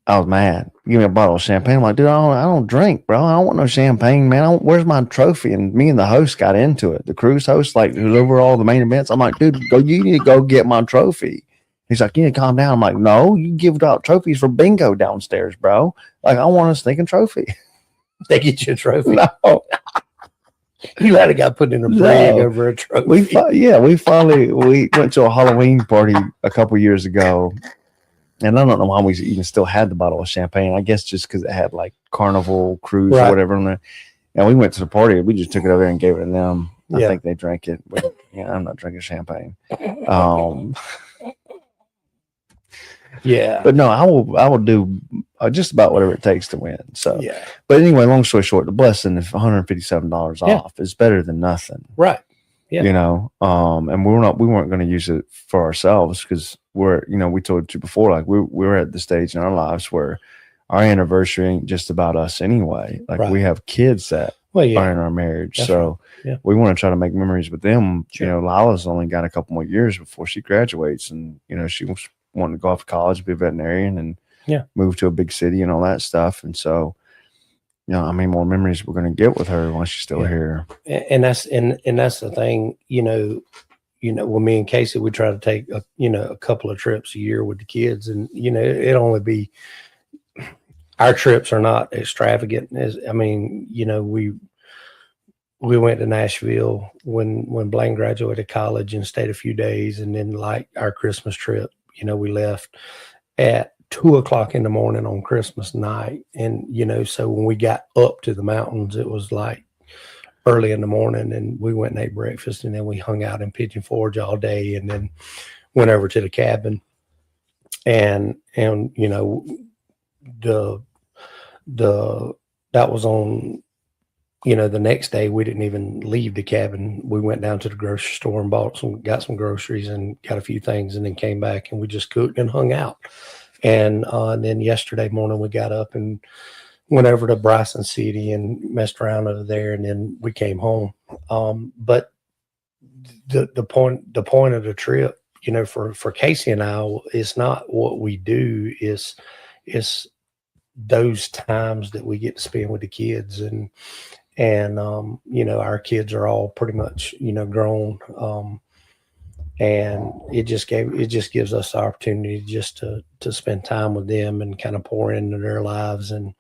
I was mad. Give me a bottle of champagne. I'm like, dude, I don't drink, bro. I don't want no champagne, man. Where's my trophy? And me and the host got into it. The cruise host, like, who's over all the main events. I'm like, dude, you need to go get my trophy. He's like, you need to calm down. I'm like, no, you give out trophies for bingo downstairs, bro. Like, I want a stinking trophy. They get you a trophy. No, You had a guy putting in a brig over a trophy. we finally went to a Halloween party a couple years ago, and I don't know why we even still had the bottle of champagne. I guess just because it had like Carnival Cruise or whatever on there. And we went to the party. We just took it over there and gave it to them. I think they drank it. But, yeah, I'm not drinking champagne. Yeah, but no, I will do just about whatever it takes to win. So, yeah. But anyway, long story short, the blessing of $157 off is better than nothing, Right. Yeah. You know, and we weren't going to use it for ourselves because we told you before, like we're at the stage in our lives where our anniversary ain't just about us anyway. Like we have kids that are in our marriage, so we want to try to make memories with them. Sure. You know, Lila's only got a couple more years before she graduates, and you know she was wanting to go off to college, be a veterinarian, and move to a big city and all that stuff. And so, you know, how many more memories we're going to get with her while she's still here. And that's the thing. You know, well, me and Casey, we try to take a couple of trips a year with the kids, and you know, it'll only be. Our trips are not extravagant. We went to Nashville when Blaine graduated college and stayed a few days, and then like our Christmas trip, you know, we left at 2:00 in the morning on Christmas night, and you know, so when we got up to the mountains, it was like early in the morning, and we went and ate breakfast, and then we hung out in Pigeon Forge all day, and then went over to the cabin, and you know, that was on, you know, the next day we didn't even leave the cabin. We went down to the grocery store and got some groceries and got a few things, and then came back and we just cooked and hung out. And then yesterday morning we got up and went over to Bryson City and messed around over there, and then we came home. But the point of the trip, you know, for Casey and I, is not what we do, is those times that we get to spend with the kids, and you know, our kids are all pretty much, you know, grown, and it just gives us the opportunity just to spend time with them and kind of pour into their lives, and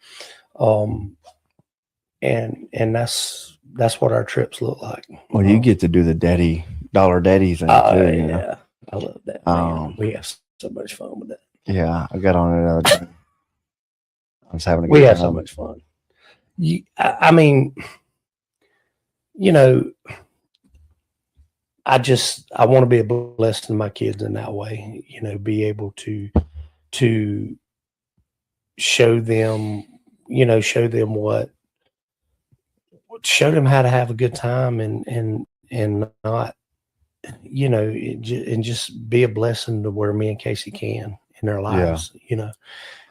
that's what our trips look like. Well, you get to do the dollar daddy thing too. You know? I love that. Man. We have so much fun with that. Yeah, I got on it the other day. I was having a good time. We have so much fun. I mean, you know, I want to be a blessing to my kids in that way, you know, be able to show them how to have a good time, and not, you know, and just be a blessing to where me and Casey can in their lives, you know.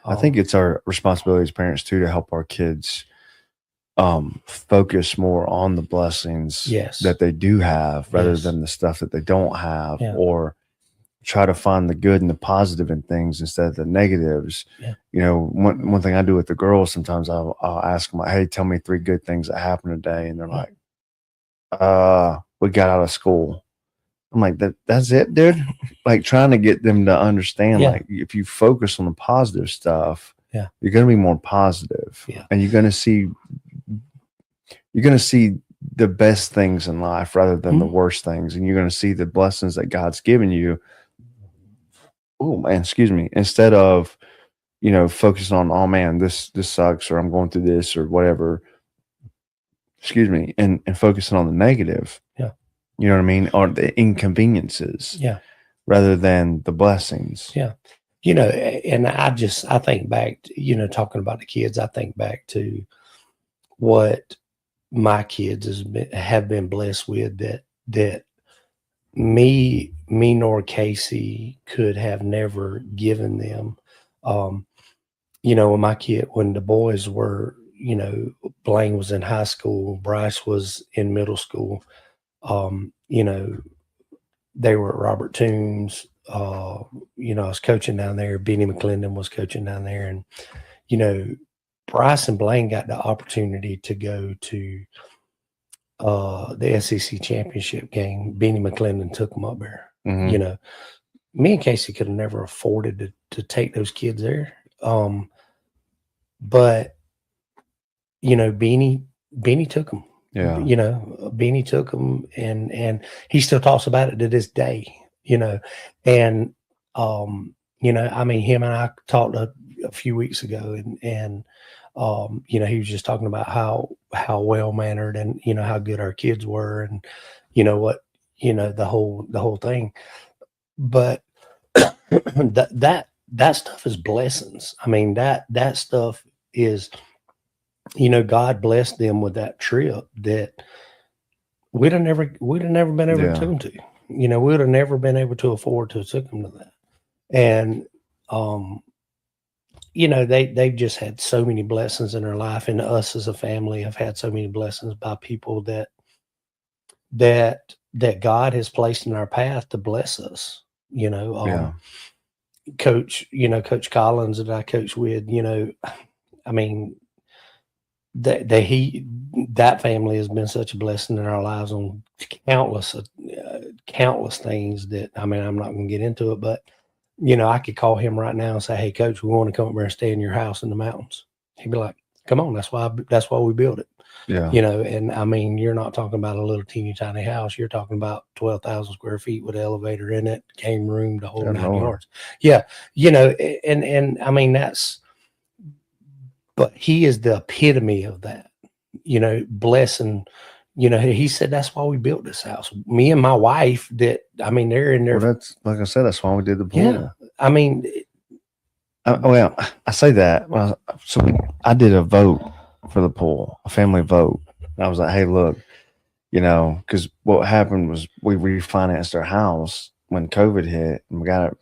I think it's our responsibility as parents too to help our kids focus more on the blessings that they do have rather than the stuff that they don't have, or try to find the good and the positive in things instead of the negatives. You know, one thing I do with the girls, sometimes I'll ask them, like, hey, tell me 3 good things that happened today, and they're like, we got out of school. I'm like, that's it, dude. Like, trying to get them to understand, like, if you focus on the positive stuff, you're going to be more positive, and you're going to see the best things in life rather than the worst things, and you're going to see the blessings that God's given you. Oh man, excuse me. Instead of, you know, focusing on, oh man, this sucks, or I'm going through this, or whatever. Excuse me, and focusing on the negative. You know what I mean? Or the inconveniences. Rather than the blessings. You know, and I think back to, you know, talking about the kids, I think back to what my kids have been blessed with that me nor Casey could have never given them. You know, when the boys were, you know, Blaine was in high school, Bryce was in middle school, you know, they were at Robert Toombs. You know, I was coaching down there. Benny McClendon was coaching down there, and you know, Bryce and Blaine got the opportunity to go to the SEC championship game. Benny McClendon took them up there. You know, me and Casey could have never afforded to take those kids there. But Beanie took them. Yeah. Beanie took them, and he still talks about it to this day. And I mean, him and I talked a few weeks ago, and he was just talking about how well mannered and how good our kids were, and the whole thing. But that stuff is blessings. I mean, that stuff is, God blessed them with that trip that we'd have never been able to tune to. We would have never been able to afford to take them to that. And they've just had so many blessings in their life, and us as a family have had so many blessings by people that God has placed in our path to bless us. Coach Collins that I coach with, I mean, that family has been such a blessing in our lives on countless things that, I mean, I'm not going to get into it, but I could call him right now and say, "Hey, Coach, we want to come up there and stay in your house in the mountains." He'd be like, "Come on, that's why we built it." Yeah. And I mean, you're not talking about a little teeny tiny house. You're talking about 12,000 square feet with an elevator in it, game room, the whole 9 yards. Yeah. And I mean, but he is the epitome of that, blessing. He said, that's why we built this house. Me and my wife, they're in there. Well, that's, like I said, that's why we did the pool. Yeah. I mean, I say that. So I did a vote for the pool, a family vote. And I was like, hey, look, because what happened was we refinanced our house when COVID hit, and we got it,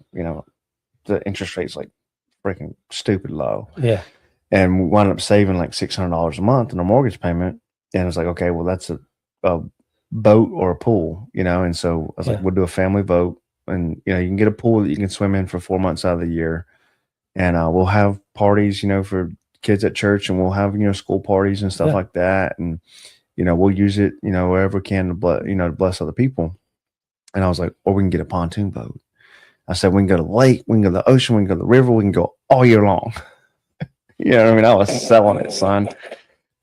the interest rate's like freaking stupid low. Yeah. And we wound up saving like $600 a month in our mortgage payment. And it was like, okay, well, that's a boat or a pool, and so I was like, we'll do a family vote, and you can get a pool that you can swim in for 4 months out of the year, and we'll have parties, for kids at church, and we'll have school parties and stuff like that, and we'll use it, wherever we can to bless other people. And I was like, or we can get a pontoon boat. I said, we can go to the lake, we can go to the ocean, we can go to the river, we can go all year long. I was selling it, son.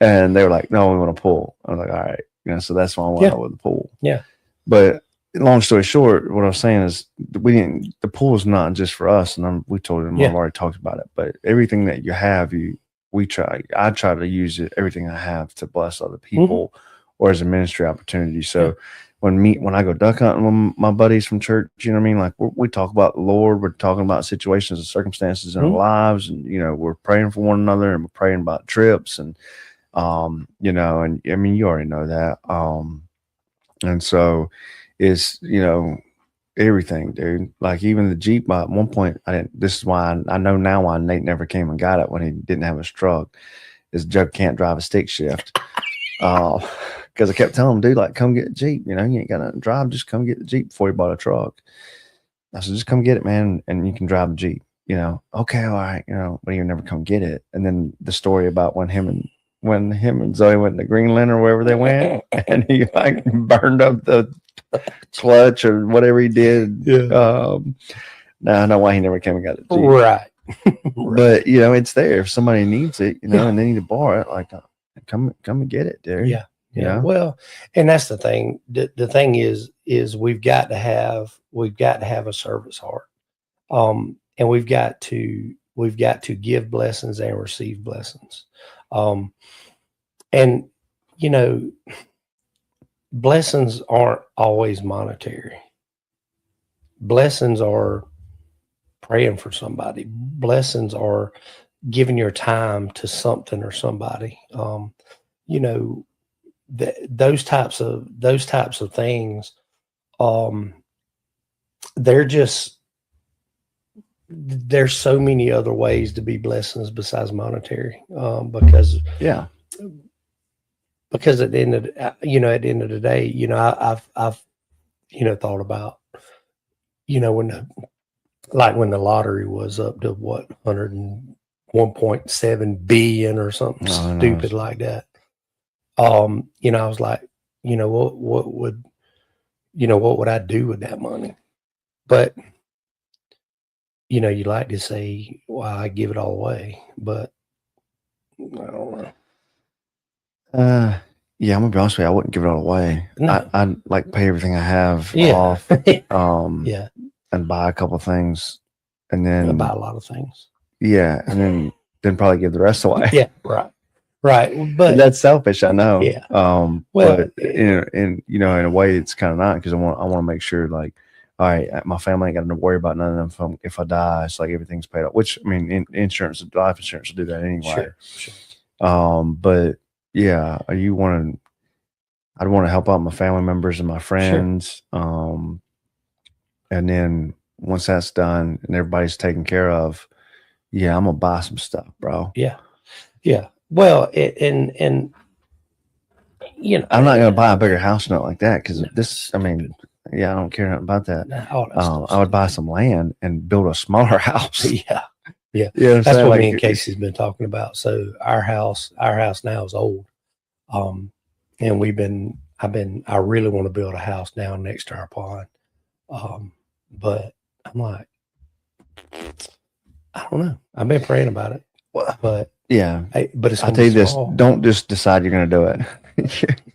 And they were like, no, we want a pool. I was like, all right. So that's why I went out with the pool. Yeah. But long story short, what I was saying is the pool is not just for us. And we told them, I've already talked about it, but everything that you have, I try to use it, everything I have to bless other people or as a ministry opportunity. So when I go duck hunting with my buddies from church, like we talk about the Lord, we're talking about situations and circumstances in our lives, and we're praying for one another, and we're praying about trips, and and I mean, you already know that. And so it's, everything, dude. Like even the Jeep, at one point, this is why I know now why Nate never came and got it when he didn't have his truck, is Jug can't drive a stick shift. Because I kept telling him, dude, like, come get a Jeep. You ain't got to drive. Just come get the Jeep before you bought a truck. I said, just come get it, man, and you can drive the Jeep. Okay, all right, but you never come get it. And then the story about when him and Zoe went to Greenland or wherever they went, and he like burned up the clutch or whatever he did. Yeah. Now I know why he never came and got it. Right. But it's there if somebody needs it, and they need to borrow it. Like, come and get it, dude. Yeah. Yeah. Well, and that's the thing. The thing is we've got to have a service heart. And we've got to give blessings and receive blessings. And blessings aren't always monetary. Blessings are praying for somebody. Blessings are giving your time to something or somebody. Those types of things. There's so many other ways to be blessings besides monetary. Because at the end of the day, I've thought about, when the lottery was up to what, 101.7 billion or something stupid like that. I was like, what would I do with that money? But you know, you like to say, well, I give it all away, but I don't know. Yeah, I'm gonna be honest with you. I wouldn't give it all away. No. I'd like pay everything I have Yeah. off, Yeah. and buy a couple things, and I then buy a lot of things. yeah, and then probably give the rest away. Yeah. Right. Right. But That's selfish, I know. yeah. Well, Well, in in a way, it's kind of not, because I want to make sure, like, all right, my family ain't got to worry about none of them. If I die, it's like everything's paid off. Which, I mean, insurance, life insurance will do that anyway. sure. But yeah, I'd want to help out my family members and my friends. And then once that's done and everybody's taken care of, yeah, I'm gonna buy some stuff, bro. Yeah. Yeah. Well, and you know, I'm not gonna buy a bigger house, not like that, because No, this. I mean, yeah, I don't care nothing about that. all that stuff's I would buy some land and build a smaller house. Yeah. Yeah. You know what I'm That's saying? what Like, me and Casey's been talking about. So our house now is old. And I really want to build a house down next to our pond. But I'm like, I don't know. I've been praying about it, well, but yeah. but it's I'll gonna tell you be this: small. don't just decide you're gonna do it.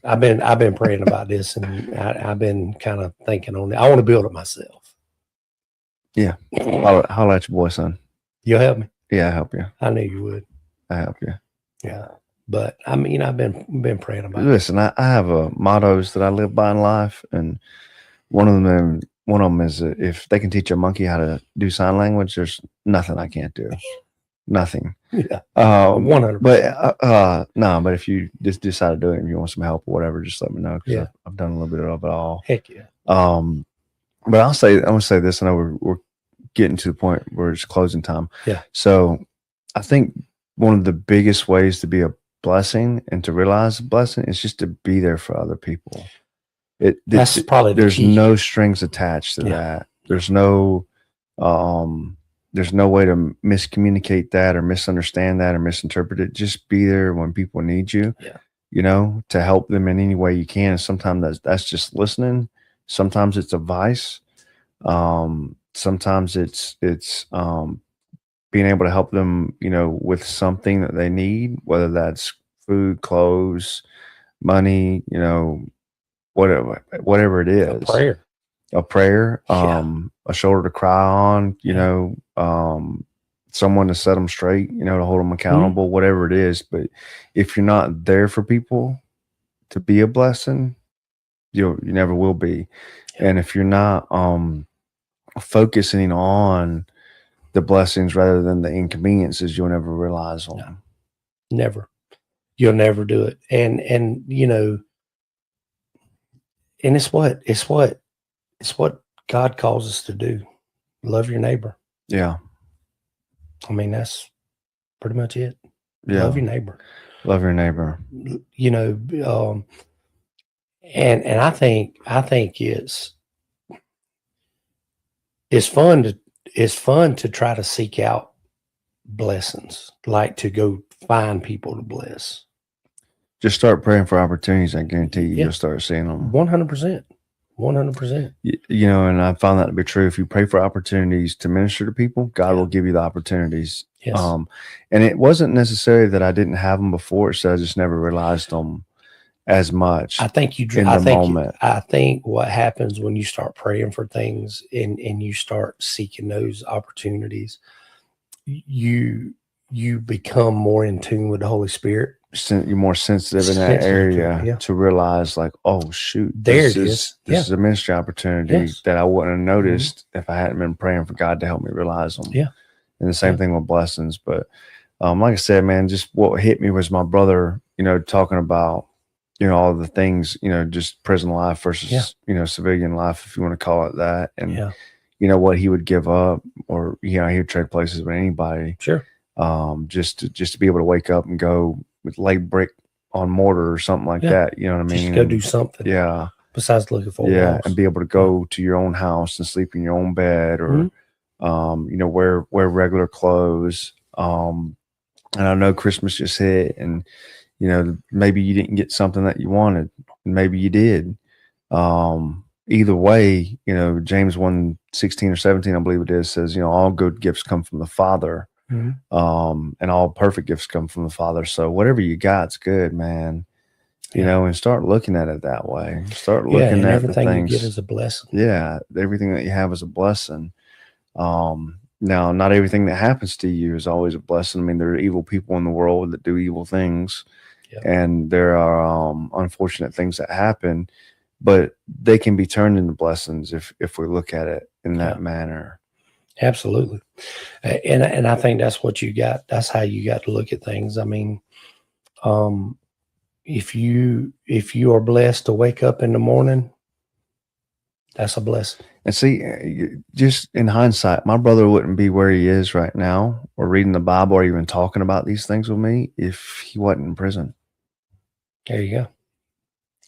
I've been praying about this, and I've been kind of thinking on it. I want to build it myself. Yeah. Holler at your boy, son. You'll help me. Yeah, I help you. I knew you would. I help you. Yeah. But I mean, I've been praying about it. Listen, I have mottos that I live by in life, and one of them is that if they can teach a monkey how to do sign language, there's nothing I can't do. Nothing. Yeah. 100%. But no, but if you just decide to do it, if you want some help or whatever, just let me know, because I've done a little bit of it all. Heck yeah. But I'm gonna say this. I know we're getting to the point where it's closing time. Yeah. So I think one of the biggest ways to be a blessing and to realize a blessing is just to be there for other people. That's probably the there's key. no strings attached to that. There's no way to miscommunicate that or misunderstand that or misinterpret it. Just be there when people need you. Yeah. You know, to help them in any way you can. Sometimes that's just listening. Sometimes it's advice. Sometimes it's being able to help them, you know, with something that they need, whether that's food, clothes, money, you know, whatever it is. A prayer, a shoulder to cry on, you know, someone to set them straight, you know, to hold them accountable, whatever it is. But if you're not there for people to be a blessing, you never will be. And if you're not focusing on the blessings rather than the inconveniences, you'll never realize them. No, never. You'll never do it. And you know, and it's what God calls us to do. Love your neighbor. Yeah. I mean, that's pretty much it. Yeah. Love your neighbor. Love your neighbor. You know, and I think it's fun to try to seek out blessings, like to go find people to bless. Just start praying for opportunities. I guarantee you, you'll start seeing them. 100%. 100%. You know, and I found that to be true. If you pray for opportunities to minister to people, God will give you the opportunities. Yes. And it wasn't necessarily that I didn't have them before, so I just never realized them as much. I think I think what happens when you start praying for things and you start seeking those opportunities, you become more in tune with the Holy Spirit. You're more sensitive in that area to realize, like, oh shoot, this is a ministry opportunity that I wouldn't have noticed if I hadn't been praying for God to help me realize them. Yeah. And the same thing with blessings. But like I said, man, just what hit me was my brother, you know, talking about, you know, all the things, you know, just prison life versus, you know, civilian life, if you want to call it that. And, you know, what he would give up, or, you know, he would trade places with anybody. Sure. Just to be able to wake up and go with lay brick on mortar or something like that. You know what I mean? Just go do something. Yeah. Besides looking for walls. And be able to go to your own house and sleep in your own bed, or, you know, wear regular clothes. And I know Christmas just hit, and, you know, maybe you didn't get something that you wanted, and maybe you did. either way, James 1:16 or 17, I believe it is, says, all good gifts come from the Father. Mhm. And all perfect gifts come from the Father. So whatever you got's good, man. Yeah. And start looking at it that way. Start Yeah, looking and at the everything you get things. is a blessing. Yeah, everything that you have is a blessing. Now, not everything that happens to you is always a blessing. I mean, there are evil people in the world that do evil things, Yeah. and there are unfortunate things that happen, but they can be turned into blessings if we look at it in that Yeah. manner. Absolutely. And I think that's what you got. That's how you got to look at things. I mean, if you are blessed to wake up in the morning, that's a blessing. And see, just in hindsight, my brother wouldn't be where he is right now, or reading the Bible, or even talking about these things with me, if he wasn't in prison. There you go.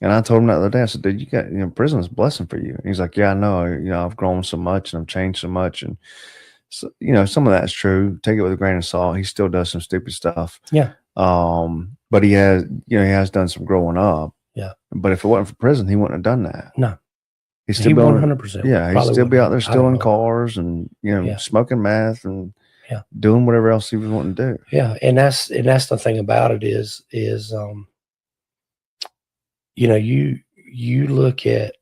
And I told him the other day, I said, dude, you got, prison is a blessing for you. And he's like, yeah, I know. I've grown so much and I've changed so much. And, so, some of that's true. Take it with a grain of salt. He still does some stupid stuff. Yeah. But he has done some growing up. Yeah. But if it wasn't for prison, he wouldn't have done that. No. He'd still be 100%. Yeah, he'd still be out there stealing cars and, smoking meth and doing whatever else he was wanting to do. Yeah. And that's the thing about it is you look at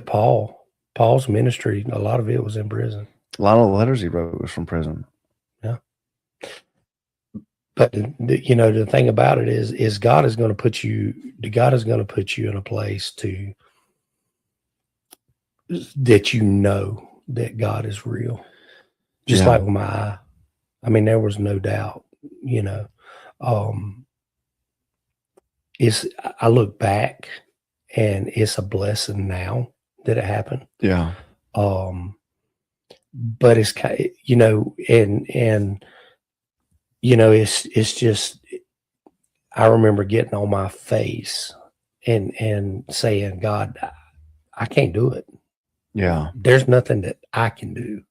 Paul's ministry, a lot of it was in prison. A lot of the letters he wrote was from prison. Yeah. But the thing about it is God is going to put you in a place that that God is real. Just like with my eye. I mean, there was no doubt, I look back and it's a blessing now that it happened. Yeah. But it's kind of, it's just, I remember getting on my face and saying, God, I can't do it. Yeah. There's nothing that I can do.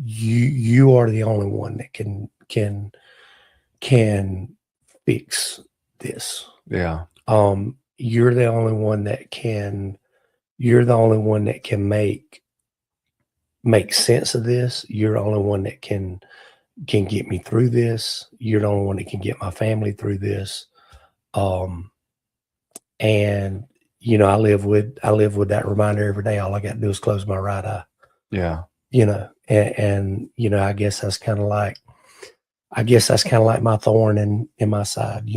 You are the only one that can fix this. Yeah. You're the only one that can make sense of this. You're the only one that can get me through this. You're the only one that can get my family through this. And I live with that reminder every day. All I got to do is close my right eye. Yeah. And I guess that's kind of like my thorn in my side,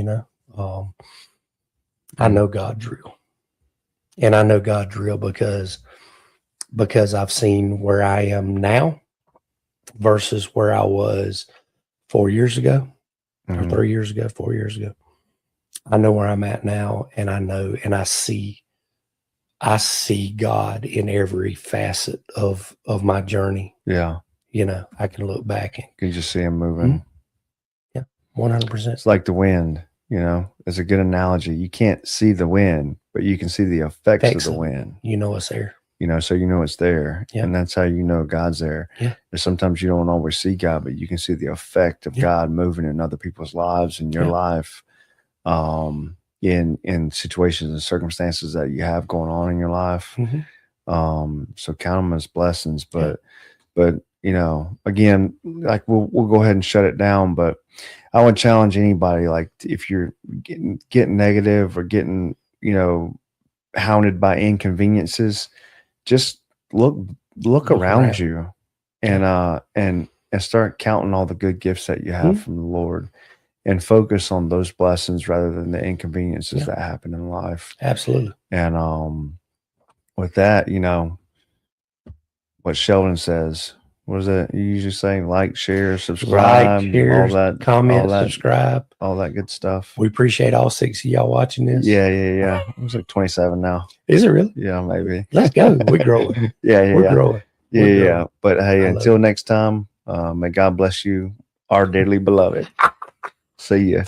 I know God's real. And I know God's real because I've seen where I am now versus where I was 4 years ago, or 3 years ago, 4 years ago. I know where I'm at now, and I see God in every facet of my journey. Yeah. I can look back and you just see him moving. Yeah, 100%. It's like the wind, it's a good analogy. You can't see the wind, but you can see the effects of the wind. It's there. So it's there. Yeah. And that's how God's there. Yeah. And sometimes you don't always see God, but you can see the effect of God moving in other people's lives, in your life, in situations and circumstances that you have going on in your life. So count them as blessings, but again, like we'll go ahead and shut it down, but I would challenge anybody, like if you're getting negative or getting, hounded by inconveniences, just look around you and start counting all the good gifts that you have from the Lord, and focus on those blessings rather than the inconveniences that happen in life. Absolutely. And with that, what Sheldon says, what is it you usually say? Like, share, subscribe, share, all that, comment, subscribe, all that good stuff. We appreciate all 6 of y'all watching this. Yeah. It was like 27 now. Is it really? Yeah, maybe. Let's go. We're growing. We're growing. Yeah. But hey, until next time, may God bless you, our dearly beloved. See ya.